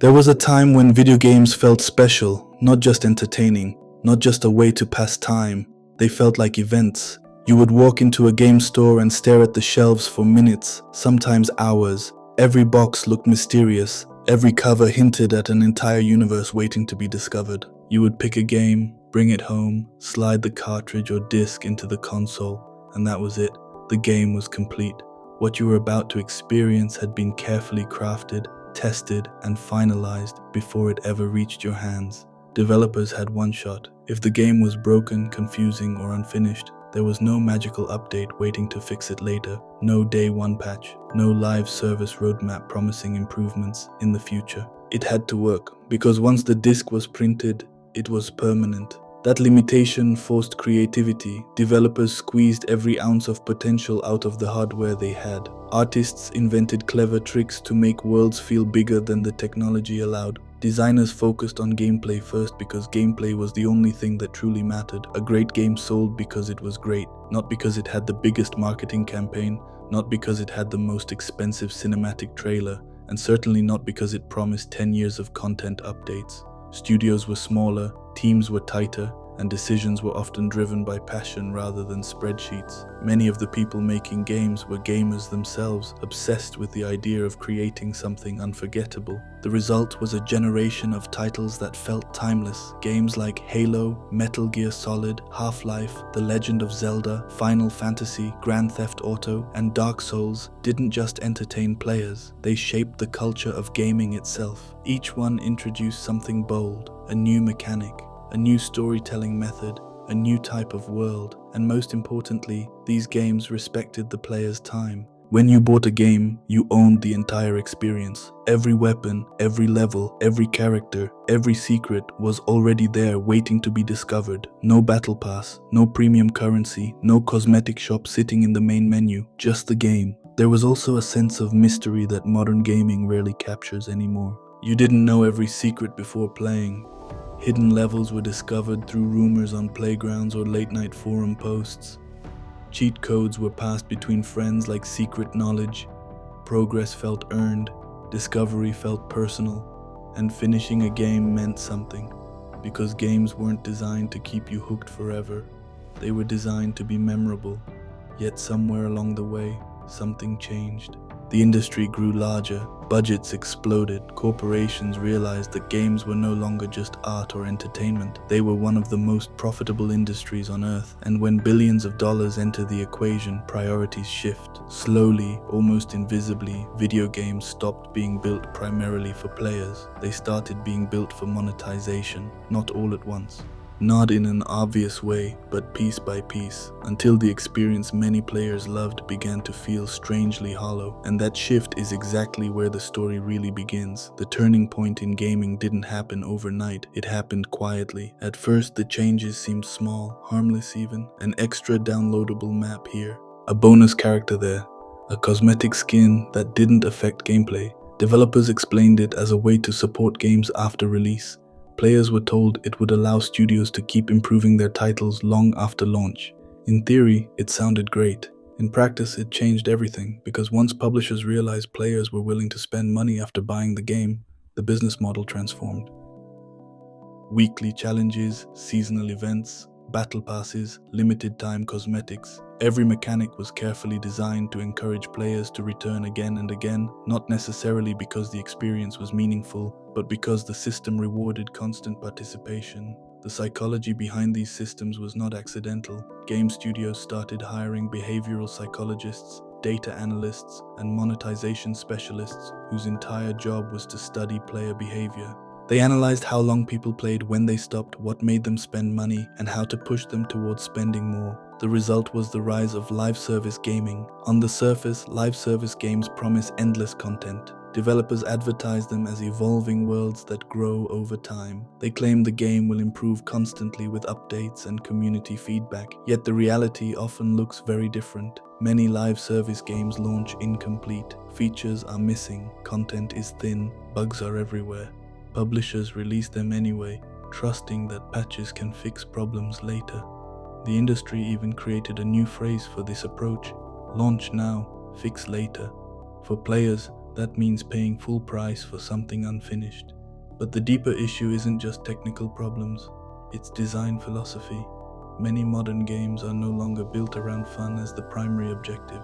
There was a time when video games felt special, not just entertaining, not just a way to pass time. They felt like events. You would walk into a game store and stare at the shelves for minutes, sometimes hours. Every box looked mysterious. Every cover hinted at an entire universe waiting to be discovered. You would pick a game, bring it home, slide the cartridge or disc into the console, and that was it. The game was complete. What you were about to experience had been carefully crafted, tested, and finalized before it ever reached your hands. Developers had one shot. If the game was broken, confusing, or unfinished, there was no magical update waiting to fix it later, no day one patch, no live service roadmap promising improvements in the future. It had to work, because once the disc was printed, it was permanent. That limitation forced creativity. Developers squeezed every ounce of potential out of the hardware they had. Artists invented clever tricks to make worlds feel bigger than the technology allowed. Designers focused on gameplay first because gameplay was the only thing that truly mattered. A great game sold because it was great, not because it had the biggest marketing campaign, not because it had the most expensive cinematic trailer, and certainly not because it promised 10 years of content updates. Studios were smaller, teams were tighter, and decisions were often driven by passion rather than spreadsheets. Many of the people making games were gamers themselves, obsessed with the idea of creating something unforgettable. The result was a generation of titles that felt timeless. Games like Halo, Metal Gear Solid, Half-Life, The Legend of Zelda, Final Fantasy, Grand Theft Auto, and Dark Souls didn't just entertain players, they shaped the culture of gaming itself. Each one introduced something bold, a new mechanic, a new storytelling method, a new type of world, and most importantly, these games respected the player's time. When you bought a game, you owned the entire experience. Every weapon, every level, every character, every secret was already there waiting to be discovered. No battle pass, no premium currency, no cosmetic shop sitting in the main menu, just the game. There was also a sense of mystery that modern gaming rarely captures anymore. You didn't know every secret before playing. Hidden levels were discovered through rumors on playgrounds or late-night forum posts. Cheat codes were passed between friends like secret knowledge. Progress felt earned, discovery felt personal, and finishing a game meant something. Because games weren't designed to keep you hooked forever. They were designed to be memorable. Yet somewhere along the way, something changed. The industry grew larger, budgets exploded, corporations realized that games were no longer just art or entertainment. They were one of the most profitable industries on earth, and when billions of dollars enter the equation, priorities shift. Slowly, almost invisibly, video games stopped being built primarily for players. They started being built for monetization, not all at once. Not in an obvious way, but piece by piece, until the experience many players loved began to feel strangely hollow. And that shift is exactly where the story really begins. The turning point in gaming didn't happen overnight, it happened quietly. At first the changes seemed small, harmless even. An extra downloadable map here, a bonus character there, a cosmetic skin that didn't affect gameplay. Developers explained it as a way to support games after release. Players were told it would allow studios to keep improving their titles long after launch. In theory, it sounded great. In practice, it changed everything, because once publishers realized players were willing to spend money after buying the game, the business model transformed. Weekly challenges, seasonal events, battle passes, limited time cosmetics. Every mechanic was carefully designed to encourage players to return again and again, not necessarily because the experience was meaningful, but because the system rewarded constant participation. The psychology behind these systems was not accidental. Game studios started hiring behavioral psychologists, data analysts, and monetization specialists whose entire job was to study player behavior. They analyzed how long people played, when they stopped, what made them spend money, and how to push them towards spending more. The result was the rise of live service gaming. On the surface, live service games promise endless content. Developers advertise them as evolving worlds that grow over time. They claim the game will improve constantly with updates and community feedback. Yet the reality often looks very different. Many live service games launch incomplete. Features are missing, content is thin, bugs are everywhere. Publishers release them anyway, trusting that patches can fix problems later. The industry even created a new phrase for this approach: launch now, fix later. For players, That means paying full price for something unfinished. But the deeper issue isn't just technical problems, it's design philosophy. Many modern games are no longer built around fun as the primary objective.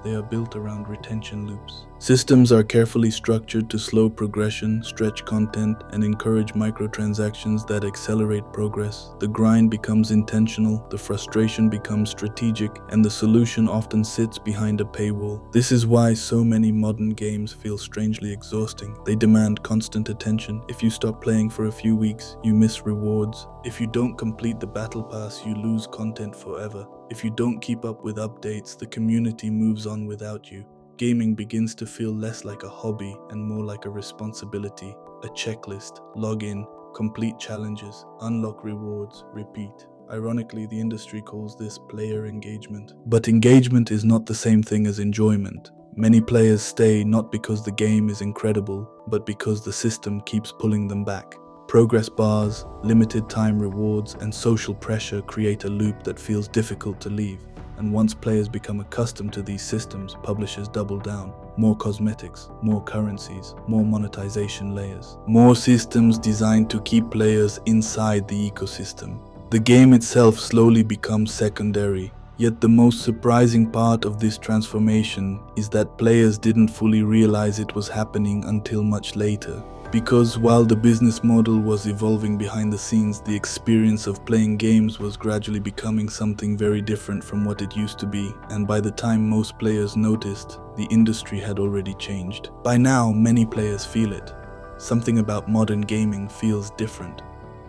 They are built around retention loops. Systems are carefully structured to slow progression, stretch content, and encourage microtransactions that accelerate progress. The grind becomes intentional, the frustration becomes strategic, and the solution often sits behind a paywall. This is why so many modern games feel strangely exhausting. They demand constant attention. If you stop playing for a few weeks, you miss rewards. If you don't complete the battle pass, you lose content forever. If you don't keep up with updates, the community moves on without you. Gaming begins to feel less like a hobby and more like a responsibility, a checklist, log in, complete challenges, unlock rewards, repeat. Ironically, the industry calls this player engagement. But engagement is not the same thing as enjoyment. Many players stay not because the game is incredible, but because the system keeps pulling them back. Progress bars, limited time rewards, and social pressure create a loop that feels difficult to leave. And once players become accustomed to these systems, publishers double down. More cosmetics, more currencies, more monetization layers. More systems designed to keep players inside the ecosystem. The game itself slowly becomes secondary. Yet the most surprising part of this transformation is that players didn't fully realize it was happening until much later. Because while the business model was evolving behind the scenes, the experience of playing games was gradually becoming something very different from what it used to be, and by the time most players noticed, the industry had already changed. By now, many players feel it. Something about modern gaming feels different.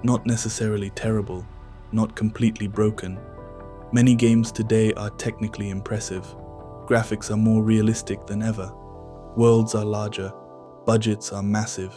Not necessarily terrible, not completely broken. Many games today are technically impressive. Graphics are more realistic than ever. Worlds are larger. Budgets are massive.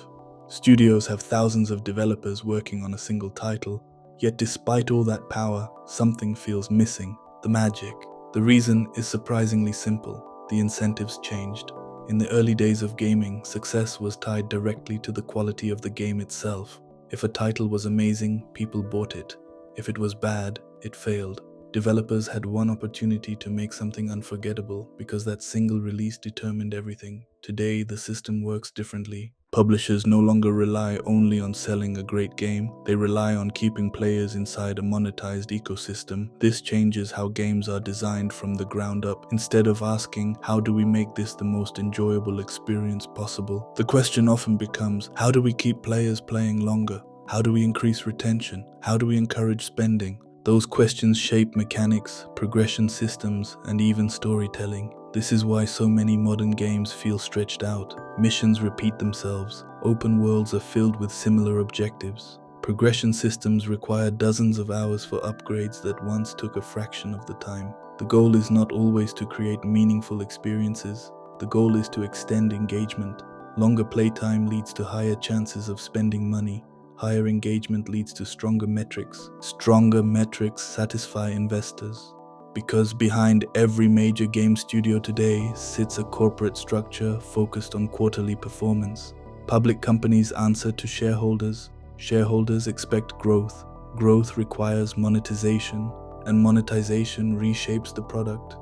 Studios have thousands of developers working on a single title, yet despite all that power, something feels missing: the magic. The reason is surprisingly simple: the incentives changed. In the early days of gaming, success was tied directly to the quality of the game itself. If a title was amazing, people bought it. If it was bad, it failed. Developers had one opportunity to make something unforgettable because that single release determined everything. Today, the system works differently. Publishers no longer rely only on selling a great game, they rely on keeping players inside a monetized ecosystem. This changes how games are designed from the ground up. Instead of asking, how do we make this the most enjoyable experience possible, the question often becomes, how do we keep players playing longer? How do we increase retention? How do we encourage spending? Those questions shape mechanics, progression systems, and even storytelling. This is why so many modern games feel stretched out. Missions repeat themselves. Open worlds are filled with similar objectives. Progression systems require dozens of hours for upgrades that once took a fraction of the time. The goal is not always to create meaningful experiences. The goal is to extend engagement. Longer playtime leads to higher chances of spending money. Higher engagement leads to stronger metrics. Stronger metrics satisfy investors. Because behind every major game studio today sits a corporate structure focused on quarterly performance. Public companies answer to shareholders. Shareholders expect growth. Growth requires monetization, and monetization reshapes the product.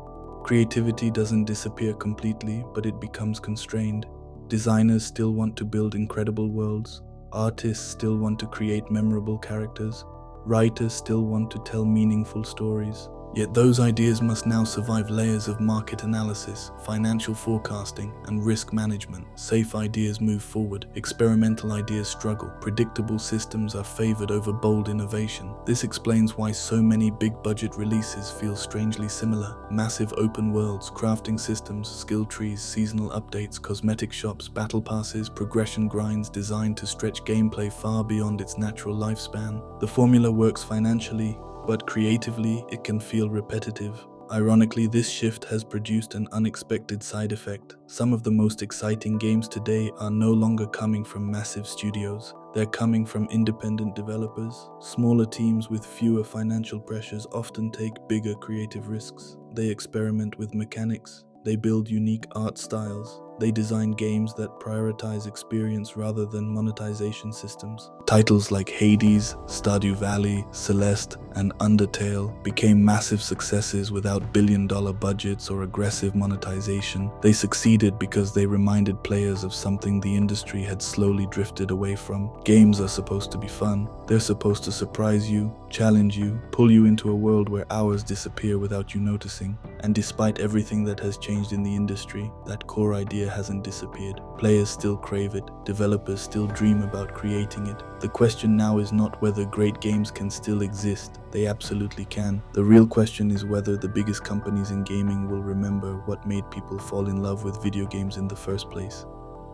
Creativity doesn't disappear completely, but it becomes constrained. Designers still want to build incredible worlds. Artists still want to create memorable characters. Writers still want to tell meaningful stories. Yet those ideas must now survive layers of market analysis, financial forecasting, and risk management. Safe ideas move forward, experimental ideas struggle, predictable systems are favored over bold innovation. This explains why so many big-budget releases feel strangely similar. Massive open worlds, crafting systems, skill trees, seasonal updates, cosmetic shops, battle passes, progression grinds designed to stretch gameplay far beyond its natural lifespan. The formula works financially, but creatively, it can feel repetitive. Ironically, this shift has produced an unexpected side effect. Some of the most exciting games today are no longer coming from massive studios. They're coming from independent developers. Smaller teams with fewer financial pressures often take bigger creative risks. They experiment with mechanics. They build unique art styles. They designed games that prioritize experience rather than monetization systems. Titles like Hades, Stardew Valley, Celeste, and Undertale became massive successes without billion-dollar budgets or aggressive monetization. They succeeded because they reminded players of something the industry had slowly drifted away from. Games are supposed to be fun. They're supposed to surprise you, challenge you, pull you into a world where hours disappear without you noticing. And despite everything that has changed in the industry, that core idea hasn't disappeared. Players still crave it. Developers still dream about creating it. The question now is not whether great games can still exist. They absolutely can. The real question is whether the biggest companies in gaming will remember what made people fall in love with video games in the first place.